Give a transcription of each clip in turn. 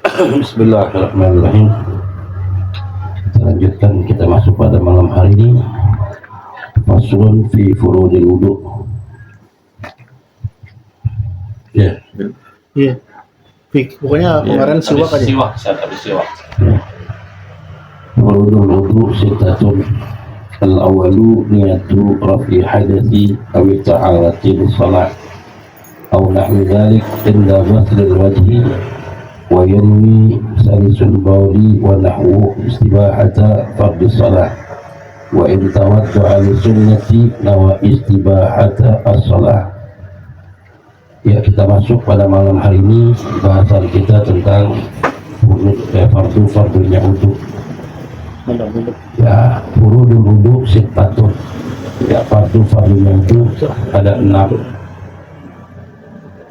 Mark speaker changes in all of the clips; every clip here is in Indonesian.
Speaker 1: Bismillahirrahmanirrahim. Kita lanjutkan, kita masuk pada malam hari ini. Faslun fi furudil wudu. Ya.
Speaker 2: Iya. Pokoknya kemarin siwak aja.
Speaker 3: Habis siwak.
Speaker 1: Furudul wudu sittatun. Al-awwalu niyatu rafi hadathi aw ta'arati lis-shalah aw nahwi dzalik inda ghaslil wajhi wa yanwi salisul bawli wa nahwu istibahata fardhis shalah wa in tawadda'a li sunnati nawa istibahata as-shalah. Ya, kita masuk pada malam hari ini, bahasan kita tentang fardu-fardunya wudu. Ya, furudul wudu sittatun. Ya, fardu-fardunya wudu ada 6.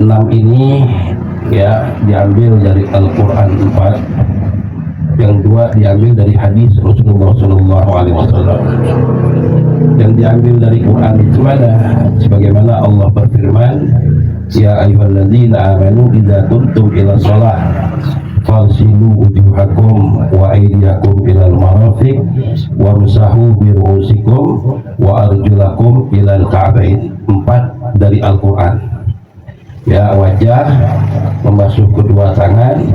Speaker 1: 6 ini ya diambil dari Al-Quran 4, yang 2 diambil dari hadis Rasulullah SAW. Yang diambil dari Quran itu ada, sebagaimana Allah berfirman, ya ayyuhalladzina amanu idza kuntum ila shalah fagsilu wujuhakum wa aydiyakum ilal marafiq wamsahu bi ru'usikum wa arjulakum ilal ka'bain. 4 dari Al-Quran. Ya, wajah, membasuh kedua tangan,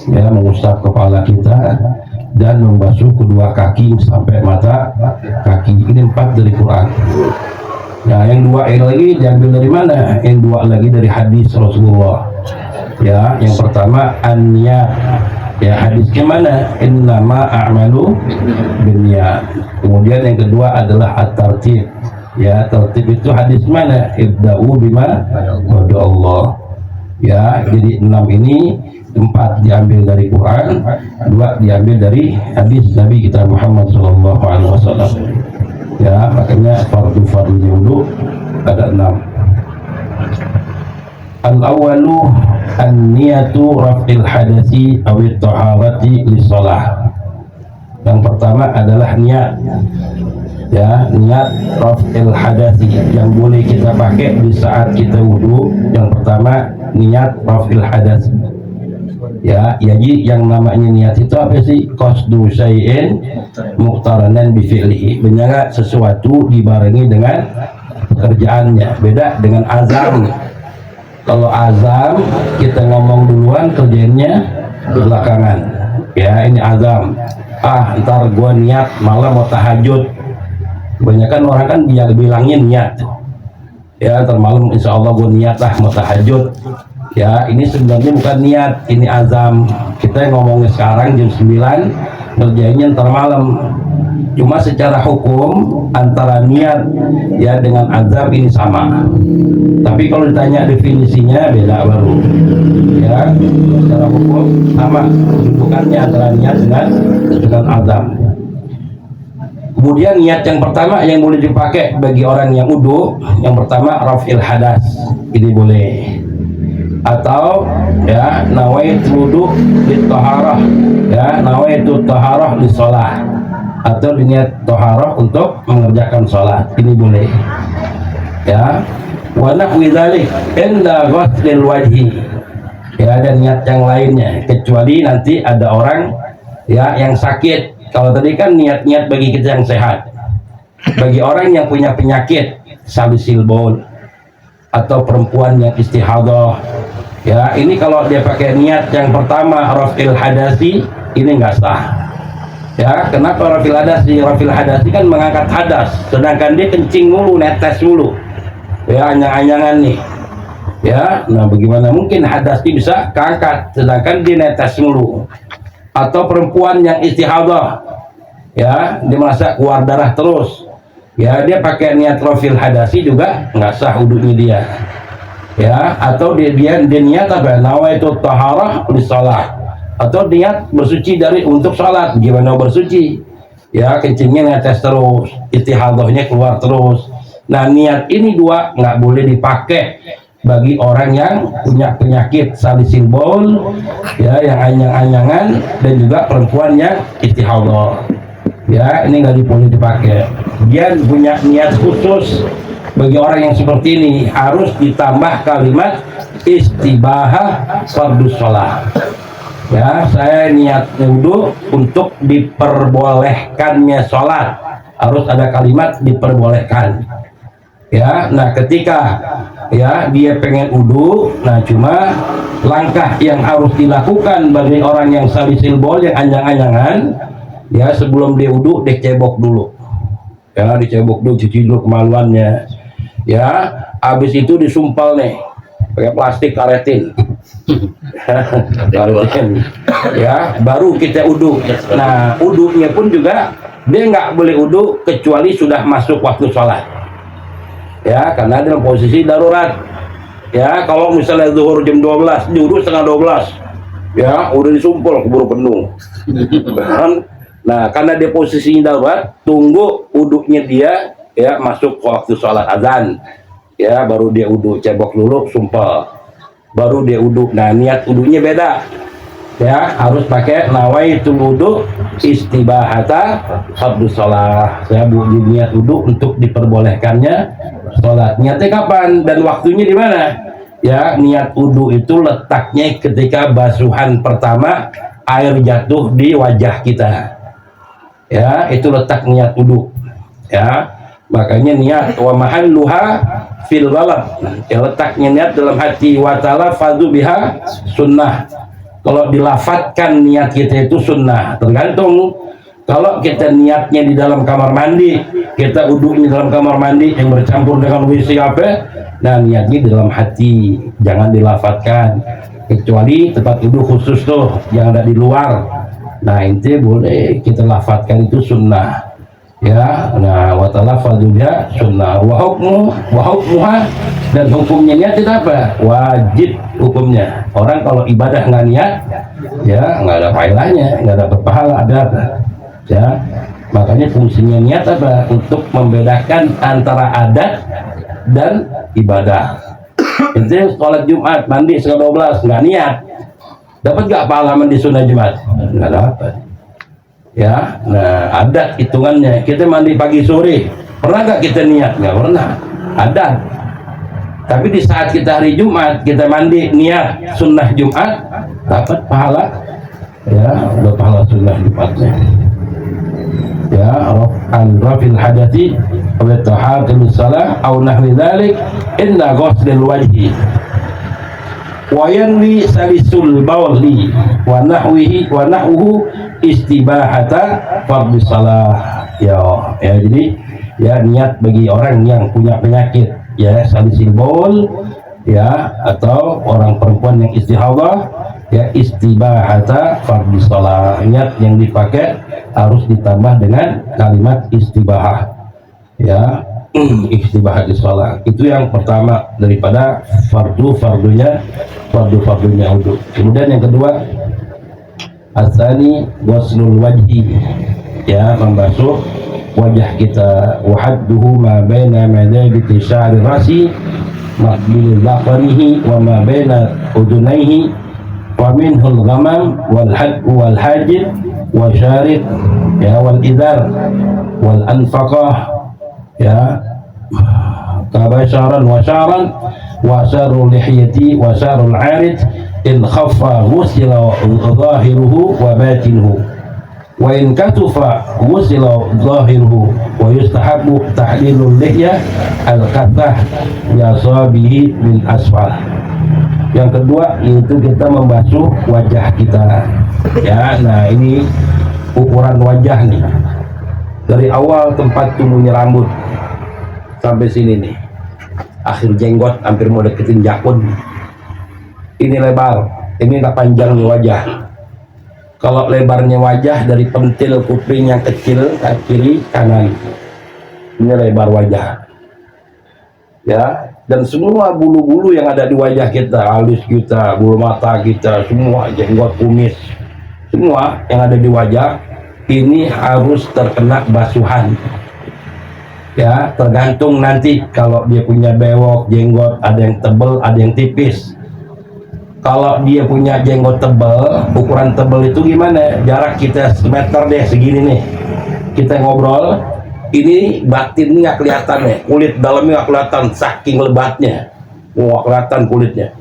Speaker 1: ya, mengusap kepala kita, dan membasuh kedua kaki sampai mata kaki. Ini 4 dari Quran. Nah, yang 2 lagi diambil dari mana? Yang 2 lagi dari hadis Rasulullah. Ya, yang pertama an-niyat. Ya, hadisnya mana? Innama a'malu binniyat. Kemudian yang kedua adalah at-tartib. Ya, tertib itu hadis mana? Ibda'u bima wada Allah. Ya, jadi 6 ini, 4 diambil dari Quran, 2 diambil dari hadis Nabi kita Muhammad SAW. Ya, makanya fardu-fardunya wudu ada 6. Al-awwalu an-niyatu raf'il hadasi awit taharati lis-shalah. Yang pertama adalah niat. Ya, niat raf'il hadasi yang boleh kita pakai di saat kita wudu. Yang pertama niat raf'il hadasi. Ya, jadi yang namanya niat itu apa sih? Qasdu syai'in muqtaranan bi fi'lihi. Menyangka sesuatu dibarengi dengan pekerjaannya. Beda dengan azam. Kalau azam kita ngomong duluan, kerjanya belakangan. Ya, ini azam. Ntar gua niat malam mau tahajud. Kebanyakan orang kan bilangin niat. Ya, ntar malam insya Allah gue niat lah mau tahajud. Ya, ini sebenarnya bukan niat, ini azam. Kita ngomongnya sekarang jam 9, ngerjainnya ntar malam. Cuma secara hukum antara niat ya dengan azam ini sama. Tapi kalau ditanya definisinya beda baru. Ya, secara hukum sama kedudukannya antara niat dengan azam. Kemudian niat yang pertama yang boleh dipakai bagi orang yang wudu, yang pertama raf'il hadas, ini boleh. Atau ya nawaitu wudu lit taharah, ya nawaitu taharah lis shalah, atau niat taharah untuk mengerjakan salat, ini boleh. Ya, wa nahwi dzalik inda ghaslil wajhi. Ya, ada niat yang lainnya kecuali nanti ada orang ya yang sakit. Kalau tadi kan niat-niat bagi kita yang sehat. Bagi orang yang punya penyakit salisil baul atau perempuan yang istihadah, ya ini kalau dia pakai niat yang pertama raf'il hadasi, ini enggak sah. Ya, kenapa raf'il hadasi? Raf'il hadasi kan mengangkat hadas, sedangkan dia kencing mulu, netes mulu. Ya, anyang-anyangan nih. Ya, nah bagaimana mungkin hadas ini bisa keangkat sedangkan dia netes mulu? Atau perempuan yang istihadah, ya dia merasa keluar darah terus, ya dia pakai niat raf'il hadasi juga nggak sah wudunya dia. Ya, atau dia niat apa? Nawaitu taharah lis shalah, atau niat bersuci untuk salat. Gimana bersuci? Ya, kencingnya netes terus, istihadahnya keluar terus. Nah, niat ini 2 nggak boleh dipakai bagi orang yang punya penyakit salisil baul, ya yang anyang-anyangan, dan juga perempuan yang istihadah. Ya, ini nggak boleh dipakai. Dia punya niat khusus bagi orang yang seperti ini, harus ditambah kalimat istibahah fardus shalah. Ya, saya niat wudhu untuk diperbolehkannya sholat. Harus ada kalimat diperbolehkan. Ya, nah ketika ya dia pengen wudhu, nah cuma langkah yang harus dilakukan bagi orang yang salisil bol, yang anjang-anjangan, ya sebelum dia wudhu, dia cebok dulu. Ya, dicebok dulu, cuci dulu kemaluannya. Ya, habis itu disumpal nih, pakai plastik karetin. Ya, baru kita wudhu. Nah, wudhunya pun juga dia nggak boleh wudhu kecuali sudah masuk waktu sholat. Ya, karena dalam posisi darurat. Ya, kalau misalnya zuhur jam 12, wudhu setengah 12, ya udah disumpul keburu penuh. Nah, karena dia posisinya darurat, tunggu wudhunya dia ya masuk waktu sholat azan. Ya, baru dia wudhu, cebok dulu, sumpel. Baru dia wudhu. Nah, niat wudhunya beda. Ya, harus pakai nawaitul wudhu istibahata fardhus shalah. Saya niat wudhu untuk diperbolehkannya sholat. Niatnya kapan dan waktunya di mana? Ya, niat wudhu itu letaknya ketika basuhan pertama air jatuh di wajah kita. Ya, itu letak niat wudhu. Ya, makanya niat wa mahalluha fil ghalab. Ya, letaknya niat dalam hati wa talafadzu biha sunnah. Kalau dilafatkan niat kita itu sunnah, tergantung. Kalau kita niatnya di dalam kamar mandi, kita wudhunya dalam kamar mandi yang bercampur dengan WC apa, nah niatnya di dalam hati, jangan dilafatkan. Kecuali tempat wudhu khusus tuh, yang ada di luar. Nah itu boleh kita lafatkan, itu sunnah. Ya, nah wa talafadzu biha sunnah wa hukmuha, dan hukumnya niat itu apa? Wajib hukumnya. Orang kalau ibadah nggak niat, ya nggak ada pahalanya, nggak dapat pahala, ada apa? Ya, makanya fungsinya niat apa? Untuk membedakan antara adat dan ibadah. Itu sholat Jumat mandi setengah 12 nggak niat, dapat nggak pahala mandi sunnah Jumat? Nggak dapat. Ya, nah adat hitungannya. Kita mandi pagi sore, pernah nggak kita niat? Nggak pernah. Adat. Tapi di saat kita hari Jumat, kita mandi niat sunnah Jumat, dapat pahala. Ya, udah pahala sunnah Jumatnya. Ya, rafil hadati wa tahatul salah au nahwi dzalik inna ghuslul wajhi wa yanwi salisul bawli wa nahwuhu istibahata fardhus salah. Ya, jadi ya niat bagi orang yang punya penyakit ya salisil baul ya, atau orang perempuan yang istihadah ya, istibahata fardhus salah. Niat yang dipakai harus ditambah dengan kalimat istibahah ya, istibahat di sholat. Itu yang pertama daripada fardunya wudhu. Kemudian yang kedua, asani ghuslul wajhi, ya membasuh wajah kita. Wahadduhu ma baina madabiti sya'ri rasi maqbil dhaqrihi wa ma baina udunaihi wa minhul ghamam wal hajib wa syarib ya wal idhar wal anfaqah ya kabasharan wa syaran wa syarul lihyati wa syarul arid in khaffa ghusila zahiruhu wa batinuhu wa in katufa ghusila zahiruhu wa yustahabu tahlilul lihya al-kathah ya sabihi min asfal. Yang kedua yaitu kita membasuh wajah kita ya. Nah ini ukuran wajah nih, dari awal tempat tumbuhnya rambut sampai sini nih, akhir jenggot hampir mau deketin jakun. Ini lebar, ini tak panjangnya wajah. Kalau lebarnya wajah dari pentil kuping yang kecil ke kiri kanan, ini lebar wajah ya. Dan semua bulu-bulu yang ada di wajah kita, alis kita, bulu mata kita, semua jenggot, kumis, semua yang ada di wajah ini harus terkena basuhan ya. Tergantung nanti kalau dia punya bewok jenggot, ada yang tebal, ada yang tipis. Kalau dia punya jenggot tebal, ukuran tebal itu gimana? Jarak kita semeter deh, segini nih, kita ngobrol, ini batin ini nggak kelihatan nih, kulit dalamnya nggak kelihatan saking lebatnya, wah kelihatan kulitnya.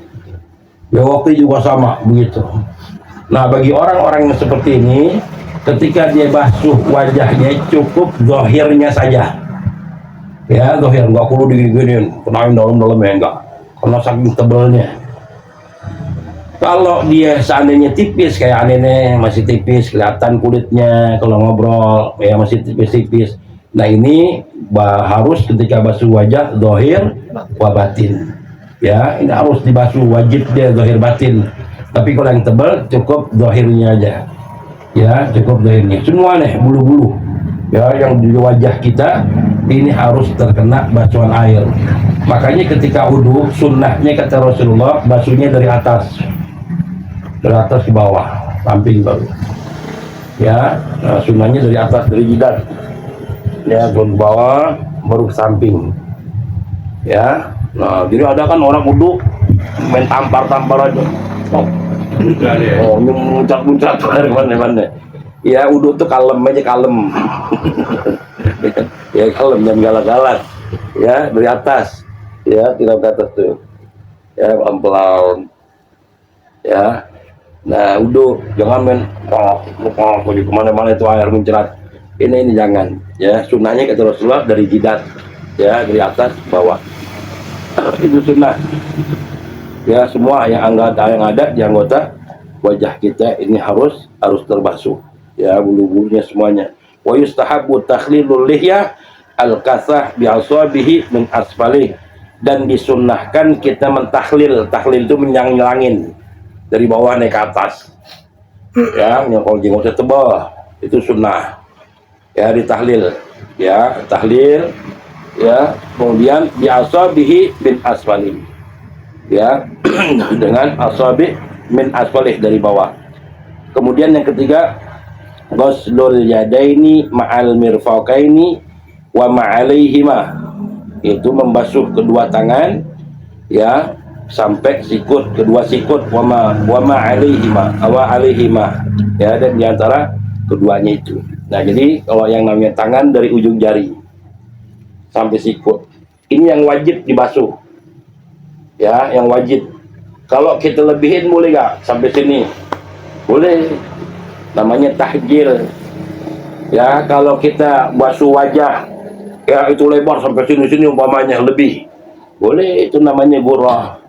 Speaker 1: Bewoknya juga sama begitu Nah, bagi orang-orang yang seperti ini, ketika dia basuh wajahnya cukup zahirnya saja. Ya, zahir, nggak perlu digini-giniin, kenain dalam-dalamnya, enggak. Karena saking tebalnya. Kalau dia seandainya tipis kayak aneh masih tipis, kelihatan kulitnya kalau ngobrol, ya masih tipis-tipis. Nah ini harus ketika basuh wajah zahir wa batin. Ya, ini harus dibasuh wajib dia zahir batin. Tapi kalau yang tebal cukup zahirnya aja. Ya, cukup zahirnya. Semua nih bulu-bulu. Ya, yang di wajah kita ini harus terkena basuhan air. Makanya ketika wudu sunnahnya kata Rasulullah basuhnya dari atas ke bawah, samping baru. Ya, sunnahnya dari atas, dari jidat. Ya, ke bawah baru ke samping. Ya, nah jadi ada kan orang wudu main tampar-tampar aja. Oh, muncrat-muncrat dari mana-mana. Ya, wudu tuh kalem aja, kalem. Ya, kalem, jangan galak-galak. Ya, dari atas. Ya, tidak ke atas tuh. Ya, pelan-pelan. Ya. Nah, wudu jangan main pergi kemana-mana itu air muncrat. Ini jangan. Ya, sunnahnya kata Rasulullah dari jidat. Ya, dari atas ke bawah. Itu sunnah. Ya, semua yang ada di anggota wajah kita ini harus terbasuh. Ya, bulu-bulunya semuanya. Wa yustahabbu takhlilul lihya al-kasah bi asabihi min asfalih, dan disunnahkan kita mentahlil. Tahlil itu menyang-nyelangin dari bawah naik ke atas. Ya, yang kalau jenggotnya tebal itu sunnah. Ya, ditahlil. Ya, tahlil. Ya, kemudian bi asabihi min asfalih. Ya, dengan asabi min asfalih dari bawah. Kemudian yang ketiga, ghuslul yadaini ma'al mirfaqaini wa ma'alaihima, itu membasuh kedua tangan ya sampai sikut, kedua sikut, wa ma'alaihima ya, dan diantara keduanya itu. Nah, jadi kalau yang namanya tangan dari ujung jari sampai sikut, ini yang wajib dibasuh. Ya, yang wajib. Kalau kita lebihin boleh gak sampai sini? Boleh. Namanya tahjil. Ya, kalau kita basuh wajah ya itu lebar sampai sini umpamanya lebih, boleh, itu namanya gurrah.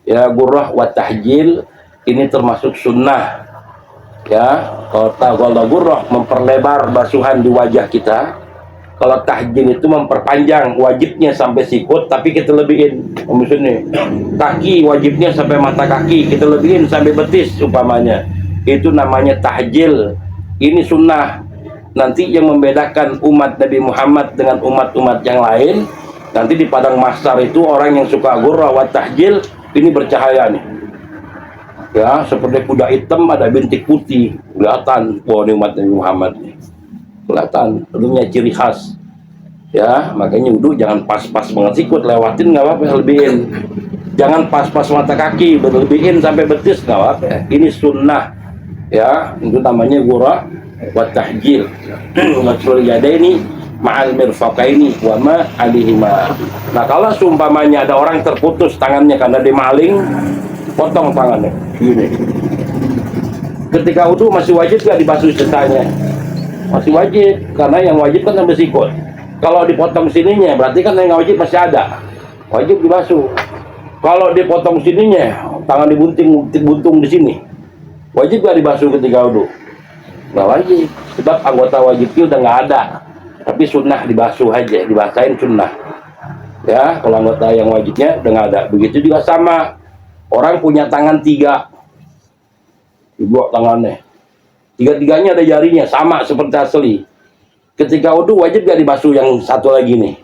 Speaker 1: Ya, gurrah wa tahjil ini termasuk sunnah. Ya, kalau gurrah memperlebar basuhan di wajah kita, kalau tahjil itu memperpanjang wajibnya sampai sikut tapi kita lebihin. Misalnya kaki wajibnya sampai mata kaki, kita lebihin sampai betis umpamanya, itu namanya tahjil. Ini sunnah. Nanti yang membedakan umat Nabi Muhammad dengan umat-umat yang lain, nanti di padang mahsyar itu orang yang suka gurrah wa tahjil ini bercahaya nih. Ya, seperti kuda hitam ada bintik putih, kelihatan bahwa umat Nabi Muhammad nih. Kelihatan, tentunya ciri khas. Ya, makanya wudu jangan pas-pas banget sikut, lewatin nggak apa-apa, lebihin. Jangan pas-pas mata kaki, berlebihin sampai betis nggak apa-apa. Ini sunnah. Ya, itu namanya gurrah wa tahjil. Ghuslul yadaini ma'al mirfaqaini wa ma alihima. Nah, kalau seumpamanya ada orang terputus tangannya karena dia maling, potong tangannya gini. Ketika wudu masih wajib nggak dibasuh sisanya? Masih wajib, karena yang wajib kan sampai sikut. Kalau dipotong sininya berarti kan yang nggak wajib masih ada, wajib dibasuh. Kalau dipotong sininya, tangan buntung di sini, wajib nggak dibasuh ketika wudu? Nggak wajib, sebab anggota wajibnya udah nggak ada, tapi sunnah dibasuh aja, dibasahin sunnah. Ya, kalau anggota yang wajibnya udah nggak ada. Begitu juga sama orang punya tangan 3, dibuat tangannya, tiga-tiganya ada jarinya sama seperti asli. Ketika wudu wajib gak dibasuh yang satu lagi nih?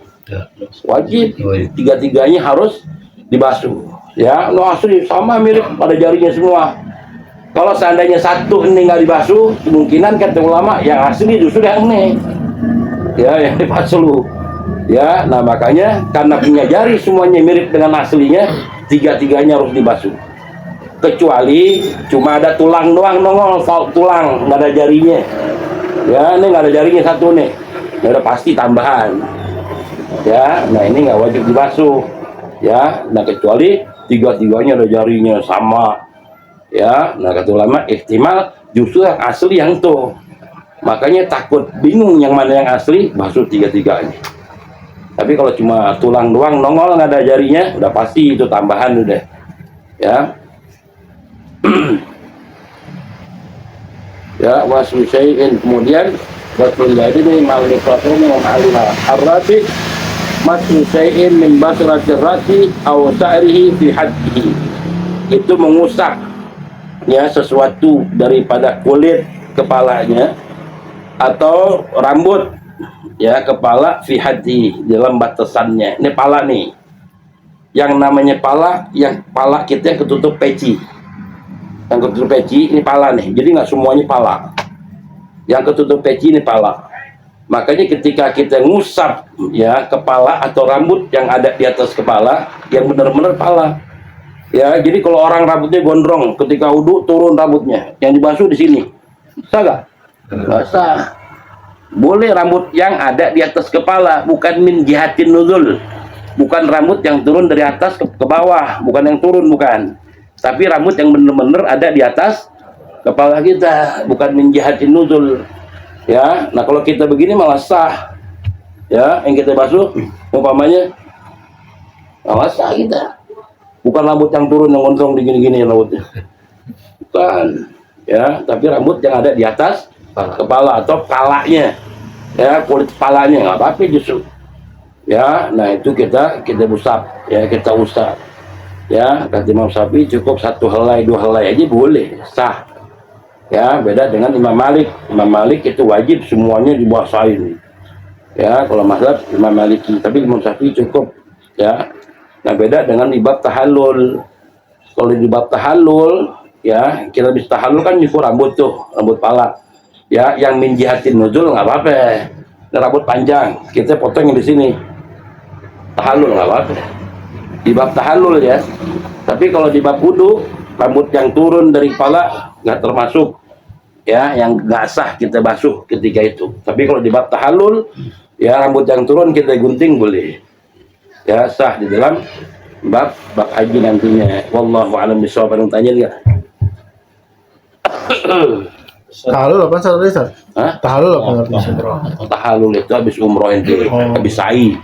Speaker 1: Wajib, tiga-tiganya harus dibasuh. Ya, no asli sama mirip pada jarinya semua. Kalau seandainya satu ini nggak dibasuh, kemungkinan kata ulama yang asli justru yang ini, ya, yang dibasuh. Ya, nah makanya karena punya jari semuanya mirip dengan aslinya, tiga-tiganya harus dibasuh. Kecuali cuma ada tulang doang nongol, tulang nggak ada jarinya. Ya, ini nggak ada jarinya satu nih, ya udah pasti tambahan. Ya, nah ini nggak wajib dibasuh. Ya, nah kecuali tiga-tiganya ada jarinya sama. Ya, nah kata ulama ihtimal justru yang asli yang tuh. Makanya takut bingung yang mana yang asli, basuh tiga-tiganya. Tapi kalau cuma tulang doang nongol nggak ada jarinya, udah pasti itu tambahan udah. Ya. Ya, wasu syai'in, kemudian wasul yadini ma'lifatuni ma'alina arrabi masu syai'in min basratir rasi aw sa'rihi fi haddihi. Itu mengusap ya sesuatu daripada kulit kepalanya atau rambut ya kepala fi haddi dalam batasannya. Ini pala nih. Yang namanya pala, yang pala kita yang ketutup peci. Yang ketutup peci ini pala nih. Jadi nggak semuanya pala. Yang ketutup peci ini pala. Makanya ketika kita ngusap ya kepala atau rambut yang ada di atas kepala, yang benar-benar pala. Ya, jadi kalau orang rambutnya gondrong, ketika wudhu turun rambutnya, yang dibasuh di sini, sah nggak? Nggak sah. Boleh rambut yang ada di atas kepala, bukan min jihatin nuzul, bukan rambut yang turun dari atas ke bawah, bukan yang turun, bukan. Tapi rambut yang benar-benar ada di atas kepala kita, bukan min jihatin nuzul. Ya, nah kalau kita begini malah sah. Ya, yang kita basuh, umpamanya, malah sah kita. Bukan rambut yang turun yang gondrong digini-gini rambutnya. Bukan. Ya, tapi rambut yang ada di atas kepala atau palanya. Ya, kulit kepalanya nggak apa-apa justru. Ya, nah itu kita usap, ya kita usap. Ya, kata Imam Syafi'i cukup 1 helai 2 helai aja boleh, sah. Ya, beda dengan Imam Malik. Imam Malik itu wajib semuanya dibasahin. Ya, kalau mazhab Imam Maliki, tapi Imam Syafi'i cukup. Ya. Nah beda dengan di bab tahallul. Kalau di bab tahallul ya kita bisa tahallul kan nyukur rambut tuh, rambut pala ya, yang min jihatin nuzul nggak apa-apa. Nah, rambut panjang kita potong yang di sini, tahallul nggak apa-apa di bab tahallul ya. Tapi kalau di bab wudu, rambut yang turun dari kepala nggak termasuk ya, yang nggak sah kita basuh ketika itu. Tapi kalau di bab tahallul ya, rambut yang turun kita gunting boleh ya, sah di dalam bab haji nantinya. Wallahu a'lam bishawab. Ada yang tanya enggak?
Speaker 2: Tahalul apa saudara Ustaz?
Speaker 1: Hah?
Speaker 2: Tahalul apa artinya?
Speaker 1: Tahalul itu habis umroh ente, habis sa'i.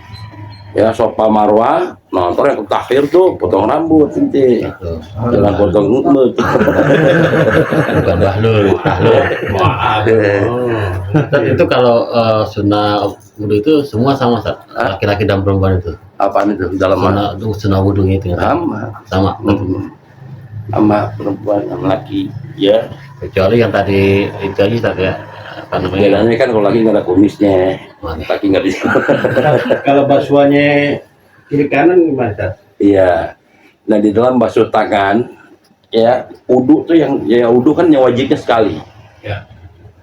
Speaker 1: Ya, sofa marwah, nah ntar yang takhir tuh potong rambut ente. Jangan potong rambut.
Speaker 3: Bukan bahlul. Maaf. Ustaz, itu kalau sunnah wudhu itu semua sama, Ustaz? Laki-laki dan perempuan itu?
Speaker 1: Apaan itu dalam
Speaker 3: Sunnah wudhunya itu? Sama.
Speaker 1: Sama perempuan sama laki ya,
Speaker 3: Kecuali yang tadi itu aja, Ustaz, ya? Apa namanya?
Speaker 1: bedanya kan kalau laki nggak ada kumisnya, laki nggak bisa.
Speaker 4: Kalau basuhannya kiri kanan gimana, Ustaz?
Speaker 1: Iya. Nah di dalam basuh tangan ya, wudu tuh yang ya wudu kan yang wajibnya sekali.
Speaker 3: Ya.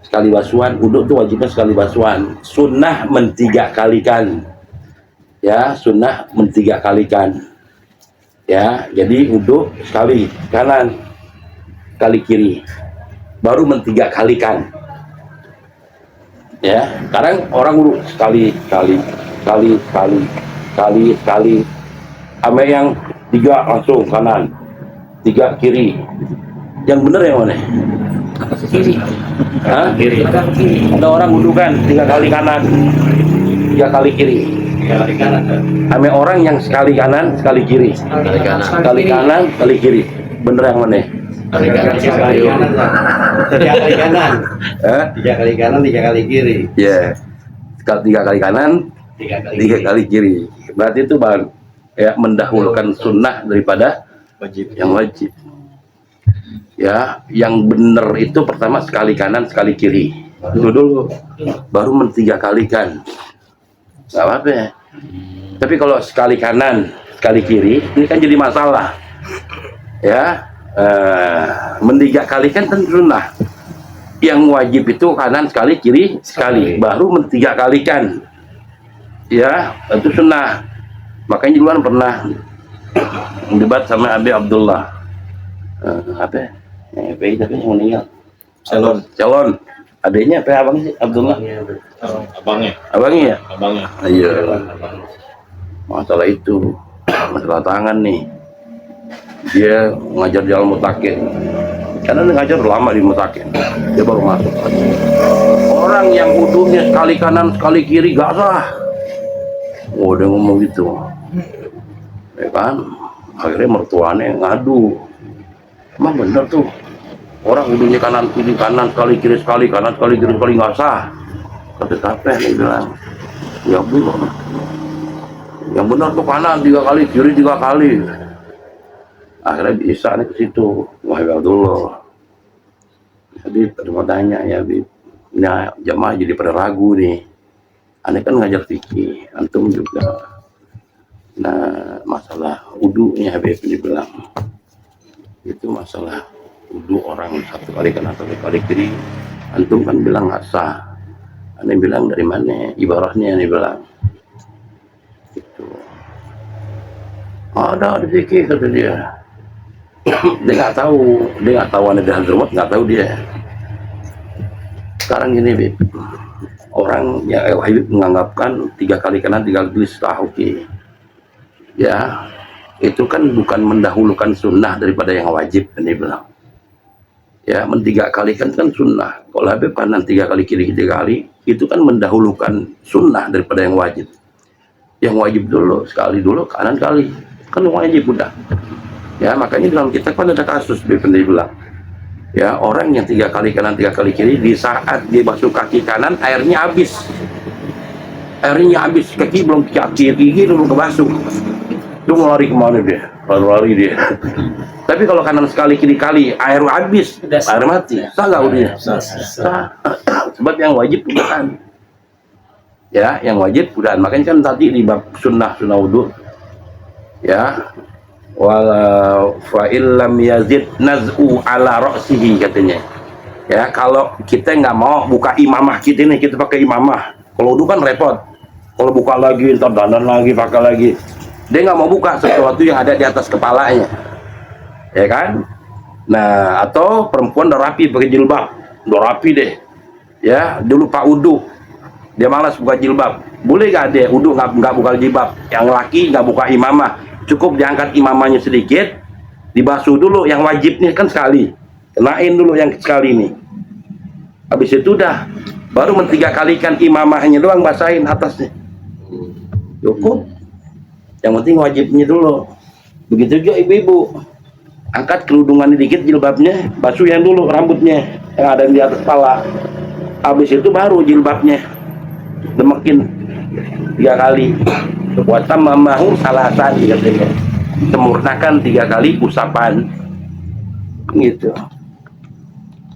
Speaker 1: Sekali basuhan, wudu tuh wajibnya sekali basuhan. Sunnah mentiga kalikan. Ya, sunnah mentiga kalikan. Ya, jadi wudu sekali kanan, kali kiri. Baru mentiga kalikan. Ya, sekarang orang wudu sekali. Sama yang 3 langsung kanan, 3 kiri. Yang bener yang mana?
Speaker 3: Kiri.
Speaker 1: Hah?
Speaker 3: Kiri.
Speaker 1: Ada orang wudu kan 3 kali kanan, 3 kali kiri.
Speaker 3: Kiri kanan.
Speaker 1: Ame orang yang sekali kanan, sekali kiri.
Speaker 3: Kiri kanan.
Speaker 1: Sekali kanan, kali kiri. Bener yang mana?
Speaker 3: Kiri kanan.
Speaker 4: Tiga kali kanan, Ustaz. 3 kali kanan.
Speaker 1: Hah?
Speaker 4: 3 kali kanan, 3 kali kiri.
Speaker 1: Ya. Sekali 3 kali kanan,
Speaker 3: 3 kali
Speaker 1: 3 kali kiri. Berarti itu bang ya, mendahulukan sunnah daripada yang wajib. Ya, yang benar itu pertama sekali kanan, sekali kiri. Itu dulu. Baru mentiga kalikan. Gak apa-apa ya. Tapi kalau sekali kanan, sekali kiri, ini kan jadi masalah. Ya, mentiga kalikan tentu sunnah. Yang wajib itu kanan sekali, kiri sekali. Baru mentiga kalikan. Ya, itu sunnah. Makanya duluan pernah debat sama Abi Abdullah. Apa? PI tapi yang meninggal. Calon. Adanya apa abang sih? Abdullah. Abangnya ya? Iya. Masalah itu, masalah tangan nih. Dia ngajar jalan mutakin. karena dia ngajar lama di mutakin, dia baru masuk. Orang yang wudunya sekali kanan sekali kiri gak sah. Oh, dia ngomong gitu, ya kan? Akhirnya mertuanya ngadu, emang bener tuh orang wudunya kanan sekali kiri sekali, kanan sekali kiri sekali nggak sah. Kata siapa yang bilang, ya belum, yang benar tuh kanan 3 kali, kiri 3 kali. Akhirnya bisa nih ke situ, wah dulu. Jadi mau tanya ya, Bib, nah jamaah jadi pada ragu nih. Aneh kan ngajar fikih, antum juga. Nah masalah wudunya Habib dibilang, itu masalah wudu orang 1 kali kanan 1 kali kiri, antum kan bilang nggak sah. Aneh bilang dari mana ibaratnya, aneh bilang gitu. Ada di fikih kata dia. Dia nggak tahu aneh dan rumah, nggak tahu dia. Sekarang gini Bib, orang yang Habib menganggapkan 3 kali kanan 3 kali kiri sah, oke. Ya, itu kan bukan mendahulukan sunnah daripada yang wajib, kan dia bilang. Ya, 3 kali kan sunnah. Kalau Habib kanan 3 kali kiri 3 kali, itu kan mendahulukan sunnah daripada yang wajib. Yang wajib dulu, sekali dulu kanan kali, kan wajib udah. Ya, makanya dalam kitab kan ada kasus Habib dia bilang. Ya, orang yang 3 kali kanan 3 kali kiri, di saat dia basuh kaki kanan airnya habis, kaki belum, kaki belum kebasuh, itu mau lari kemana dia? Lari dia. Tapi kalau kanan sekali kiri kali air habis, air mati, sah nggak udah? Sah. Sebab yang wajib bukan. Ya, yang wajib bukan. Makanya kan tadi di bab sunnah wudu, ya, wala fa illam yazid naz'u ala ra'sihi katanya. Ya, kalau kita nggak mau buka imamah kita nih, kita pakai imamah. Kalau wudu kan repot. Kalau buka lagi, ntar dandan lagi, pakai lagi. Dia nggak mau buka sesuatu yang ada di atas kepalanya, ya kan? Nah, atau perempuan udah rapi pakai jilbab, udah rapi deh, ya, dia lupa wudu, dia malas buka jilbab. Boleh nggak dia wudu nggak buka jilbab? Yang laki nggak buka imamah, cukup diangkat imamahnya sedikit, dibasuh dulu. Yang wajibnya kan sekali, kenain dulu yang sekali nih. Habis itu udah, baru 3 kalikan imamahnya doang, basahin atasnya, cukup. Yang penting wajibnya dulu. Begitu juga ibu-ibu, angkat kerudungannya dikit, jilbabnya, basuh yang dulu rambutnya yang ada di atas kepala. Habis itu baru jilbabnya demekin 3 kali. Watam mamahu salasan, katanya, sempurnakan 3 kali usapan, gitu.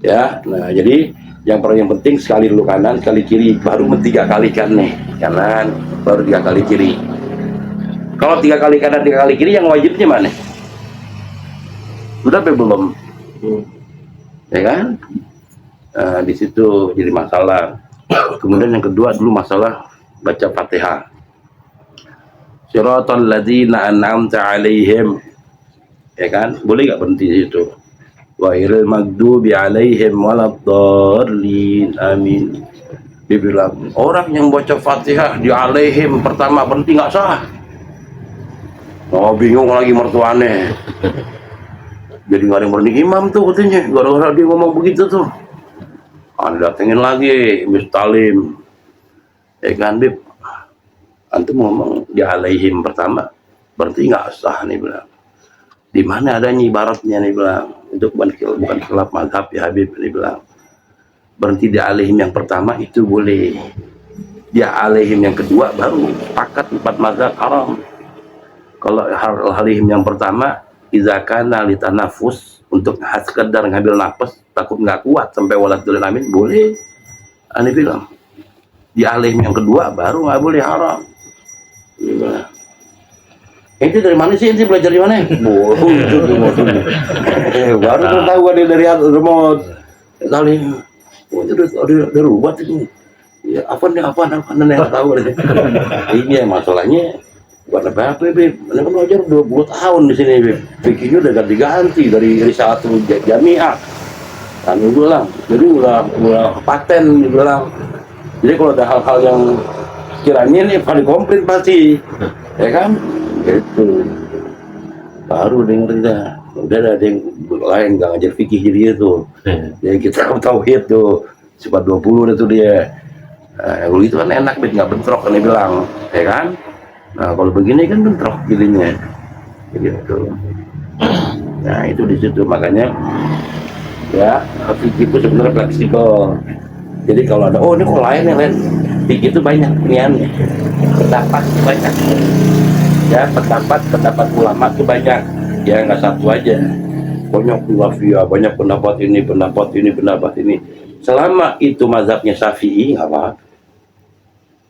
Speaker 1: Ya, nah jadi yang paling penting sekali dulu kanan, sekali kiri, baru 3 kali kan nih kanan, baru 3 kali kiri. Kalau 3 kali kanan 3 kali kiri, yang wajibnya mana? Sudah apa belum? Ya kan? Nah, di situ jadi masalah. Kemudian yang kedua dulu masalah baca Fatihah. Siratal ladzina an'amta 'alaihim. Ya kan? Boleh nggak berhenti di situ? Ghairil maghdubi 'alaihim waladdallin. Amin. Dia bilang, orang yang baca Fatihah di 'alaihim pertama berhenti nggak sah. Oh, bingung lagi mertuane. Jadi nggak ada yang berani imam tuh katanya, gara-gara dia ngomong begitu tuh. Anda datengin lagi Miss Talim, ya kan Bib, antum ngomong di alaihim pertama berarti nggak sah nih bilang. Di mana adanya ibaratnya nih bilang, itu bukan khilaf mazhab ya Habib nih bilang. Berhenti di alaihim yang pertama itu boleh, di alaihim yang kedua baru sepakat 4 mazhab haram. Kalau alaihim yang pertama, idza kana litanafus, untuk sekedar ngambil napas, takut nggak kuat sampai waladul amin, boleh. Aneh bilang di alaihim yang kedua baru nggak boleh, haram. Itu dari mana sih? Ini belajar di mana? Baru tahu ada dari remote kali. Oh, itu udah rubah itu. Ya, apa yang tahu. Ini masalahnya bukan apa-apa, Beb. Ini kan belajar 20 tahun di sini, Beb. Fikihnya udah ganti-ganti dari Risalatul Jami'ah. Kan bilang, jadi udah paten dibilang. Jadi kalau ada hal-hal yang kiranya ini paling komplit pasti, ya kan? Itu baru dengar dia.
Speaker 5: udah ada yang lain nggak ngajar fikih jadi itu. Jadi kita tauhid tuh sifat 20 itu dia. Kalau gitu kan enak, nggak bentrok kan dia bilang, ya kan? Nah kalau begini kan bentrok jadinya, gitu. Nah itu di situ makanya ya fikih itu sebenarnya fleksibel. Jadi kalau ada ini kok lain yang lain, fikih itu banyak pilihannya, pendapat banyak, ya pendapat ulama itu banyak, ya nggak satu aja, banyak khilafiyah, banyak pendapat ini. Selama itu mazhabnya Syafi'i nggak apa,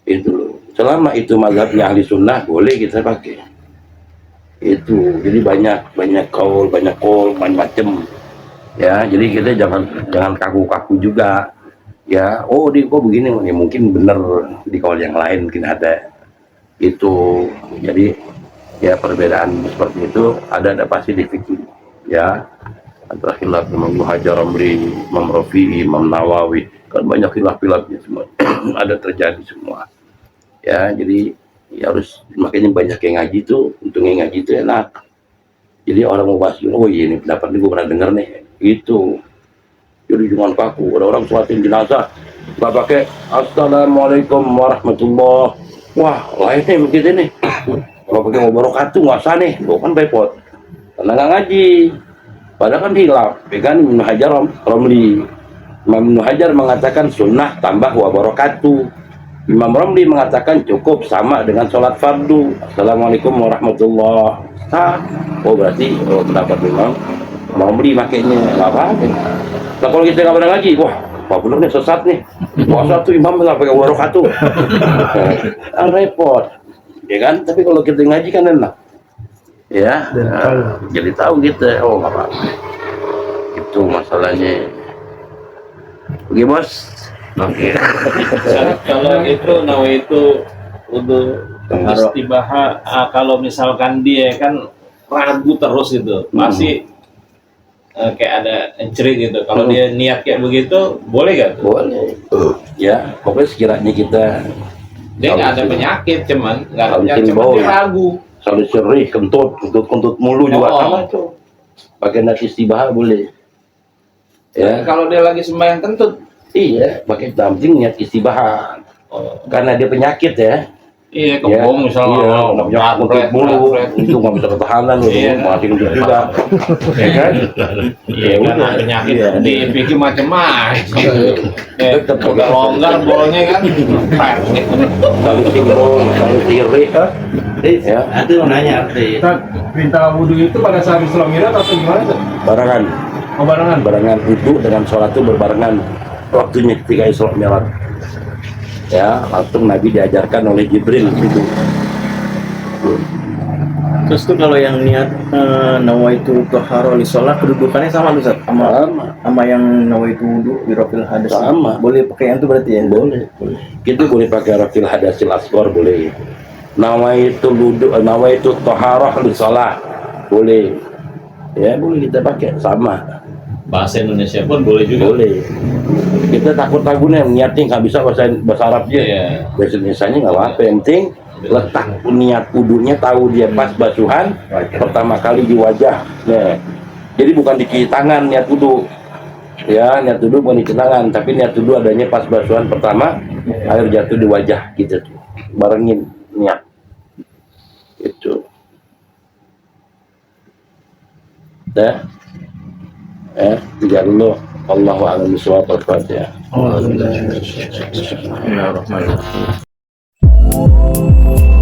Speaker 5: itu loh. Selama itu mazhabnya ahli sunnah boleh kita pakai. Itu jadi banyak kaul macam ya, jadi kita jangan kaku-kaku juga ya. Di kok begini ya, mungkin bener di kaul yang lain mungkin ada itu. Jadi ya perbedaan seperti itu ada pasti di fikih ya, antara khilaf Imam Ibnu Hajar, Imam Rafi'i, Imam Nawawi, kan banyak khilaf-khilafnya semua ada terjadi semua ya. Jadi ya harus, makanya banyak yang ngaji tuh, untuk yang ngaji itu enak. Jadi orang mau bahas, ini pendapat ini gue pernah denger nih, itu jadi jangan kaku. Ada orang sholatin jenazah nggak pakai assalamualaikum warahmatullah, wah lainnya begitu nih, kalau pakai wabarakatuh nggak sah nih, gue kan repot karena nggak ngaji. Padahal kan hilaf, ya kan? Ibnu Hajar Romli, Imam Ibnu Hajar mengatakan sunnah tambah wabarakatuh. Imam Romli mengatakan cukup sama dengan sholat fardu, assalamualaikum warahmatullah, sah. Berarti pendapat Imam Romli makanya nggak apa-apa. Nah kalau kita nggak pernah ngaji, wah apa bener nih, sesat nih, satu imam nggak pakai wabarakatuh, repot, ya kan? Tapi kalau kita ngaji kan enak, ya, jadi tahu kita, nggak apa-apa. Itu masalahnya. Oke bos. Oke.
Speaker 6: Kalau itu itu untuk istibaha, kalau misalkan dia kan ragu terus gitu, masih kayak ada cerit gitu. Kalau dia niat kayak begitu, boleh gak tuh?
Speaker 5: Boleh. Ya, pokoknya sekiranya kita
Speaker 6: Dia nggak ada penyakit, cuman nggak ada
Speaker 5: Kalau
Speaker 6: penyakit,
Speaker 5: mesin
Speaker 6: cuman
Speaker 5: bau
Speaker 6: dia
Speaker 5: ya.
Speaker 6: ragu.
Speaker 5: selalu seri, kentut mulu juga sama tuh. Pakai nasi istibaha boleh. Ya,
Speaker 6: Kalau dia lagi sembahyang kentut,
Speaker 5: iya, pakai damping niat istibaha. Karena dia penyakit ya.
Speaker 6: iya kembung misalnya,
Speaker 5: Iya, kentut mulu, itu nggak bisa ketahanan loh,
Speaker 6: Iya.
Speaker 5: masih kentut juga, ya kan?
Speaker 6: iya karena penyakit dipikir macam-macam.
Speaker 5: Tetap
Speaker 6: Udah longgar bolnya kan,
Speaker 5: selalu singgung, selalu siri, ya,
Speaker 4: Itu nanya arti.
Speaker 1: Perintah wudhu itu pada saat Islam Mi'raj atau gimana tuh?
Speaker 5: barengan.
Speaker 1: Oh barengan.
Speaker 5: Barengan wudhu dengan sholat itu berbarengan waktunya ketika Isra Mi'raj. Ya, langsung Nabi diajarkan oleh Jibril gitu.
Speaker 2: Terus tuh kalau yang niat nawaitu toharo li sholat, kedudukannya sama tuh Ustaz? Sama yang nawaitu wudu di rafil hadas.
Speaker 5: Sama.
Speaker 2: Boleh pakai yang itu berarti ya?
Speaker 5: Boleh. Kita boleh pakai rafil hadasil asghar, boleh. Nawaitu wudu, nawaitu toharoh li sholat, boleh. Ya, boleh kita pakai sama.
Speaker 6: bahasa Indonesia pun boleh juga.
Speaker 5: Boleh. Kita takut nih niatnya nggak bisa bahasa Arabnya.
Speaker 6: Iya.
Speaker 5: Bahasa Indonesianya nggak apa-apa. Yang penting letak niat wudunya, tahu dia pas basuhan pertama kali di wajah. Nah, jadi bukan di kiri tangan niat wudu. Ya, niat wudu bukan di kiri tangan, tapi niat wudu adanya pas basuhan pertama, air jatuh di wajah gitu tuh. Barengin niat. Itu. Dah. Tiga dulu. Allahu a'lam bishawab. Al-Fatihah.
Speaker 2: Bismillahirrahmanirrahim.